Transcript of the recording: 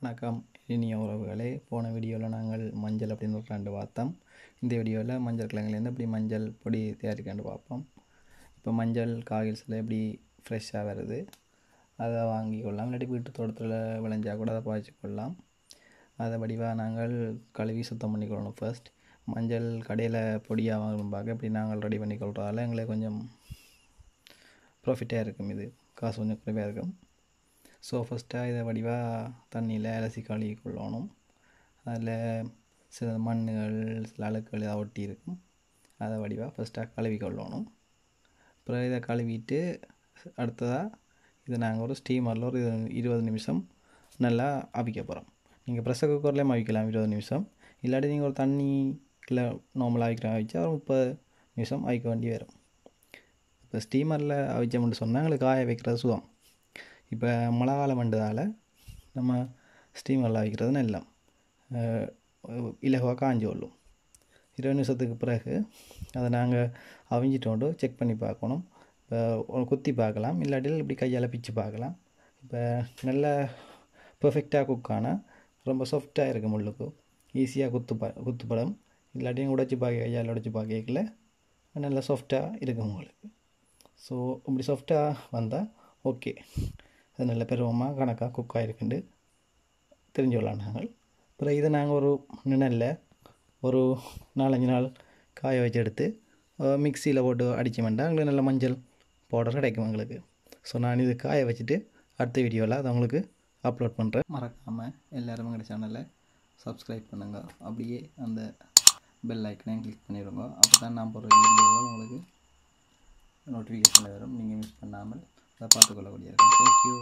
வணக்கம் இனிய உறவுகளே. போன வீடியோவில் நாங்கள் மஞ்சள் அப்படின்னு ஒரு ரெண்டு பார்த்தோம். இந்த வீடியோவில் மஞ்சள் கிழங்குலேருந்து எப்படி மஞ்சள் பொடி தயாரிக்காண்டு பார்ப்போம். இப்போ மஞ்சள் காய்கறியில் எப்படி ஃப்ரெஷ்ஷாக வருது அதை வாங்கி கொள்ளலாம், இல்லாட்டி வீட்டு தோட்டத்தில் விளைஞ்சால் கூட அதை பாய்ச்சி கொள்ளலாம். அதை வடிவாக நாங்கள் கழுவி சுத்தம் பண்ணிக்கொள்ளணும். ஃபர்ஸ்ட் மஞ்சள் கடையில் பொடியாக வாங்கணும் பார்க்க இப்படி நாங்கள் ரெடி பண்ணிக்கொள்கிறதால எங்களுக்கு கொஞ்சம் ப்ராஃபிட்டாக இருக்கும், இது காசு கொஞ்சம் குறைவாக இருக்கும். ஸோ ஃபஸ்ட்டாக இதை வடிவாக தண்ணியில் அலசி கழுவி கொள்ளணும். அதில் சில மண்ணுகள் சில அழுக்குகள் இதை ஒட்டி இருக்கும், அதை வடிவாக ஃபஸ்ட்டாக கழுவி கொள்ளணும். அப்புறம் இதை கழுவிட்டு அடுத்ததாக இதை நாங்கள் ஒரு ஸ்டீமரில் ஒரு 20 நிமிஷம் நல்லா அவிக்க போகிறோம். நீங்கள் ப்ரெஷர் குக்கர்லேயும் அவிக்கலாம் 20 நிமிஷம், இல்லாட்டி நீங்கள் ஒரு தண்ணியில் நார்மலாக அவிக்கிற அவிச்சா ஒரு 30 நிமிஷம் அவிக்க வேண்டி வரும். இப்போ ஸ்டீமரில் அவிச்சோம்னு சொன்னால் எங்களுக்கு காய வைக்கிறது சுகம். இப்போ மழை காலம் வந்ததால் நம்ம ஸ்டீமரில் அவிக்கிறது நல்லா இலகுவாக காஞ்சி கொள்ளும். 20 நிமிஷத்துக்கு பிறகு அதை நாங்கள் அவிஞ்சிட்டோண்டு செக் பண்ணி பார்க்கணும். இப்போ குத்தி பார்க்கலாம், இல்லாட்டில் இப்படி கையால் பிச்சு பார்க்கலாம். இப்போ நல்ல பர்ஃபெக்டாக குக்கான ரொம்ப சாஃப்டாக இருக்கும், முள்ளுக்கு ஈஸியாக குத்துப்படும். இல்லாட்டியும் உடைச்சி பார்க்க கையால் உடைச்சி பார்க்கல நல்லா சாஃப்டாக இருக்கும் உங்களுக்கு. ஸோ இப்படி சாஃப்டாக வந்தால் ஓகே, அது நல்ல பெருவமாக கணக்காக குக் ஆகிருக்குண்டு தெரிஞ்சுக்கலாம் நாங்கள். அப்புறம் இதை நாங்கள் ஒரு நிழலில் ஒரு 4-5 நாள் காய வச்சு எடுத்து மிக்சியில் போட்டு அடித்தோம்னா எங்களுக்கு நல்ல மஞ்சள் பவுடர் கிடைக்கும் எங்களுக்கு. ஸோ நான் இது காய வச்சுட்டு அடுத்த வீடியோவில் அதை உங்களுக்கு அப்லோட் பண்ணுறேன். மறக்காமல் எல்லோரும் எங்கள் சேனலை சப்ஸ்கிரைப் பண்ணுங்கள், அப்படியே அந்த பெல் ஐக்கனையும் கிளிக் பண்ணிடுங்க. அப்போ தான் நான் போடுற வீடியோவில் உங்களுக்கு நோட்டிஃபிகேஷன் வரும், நீங்கள் மிஸ் பண்ணாமல் அதை பார்த்துக்கொள்ளக்கூடிய இருக்கும். தேங்க்யூ.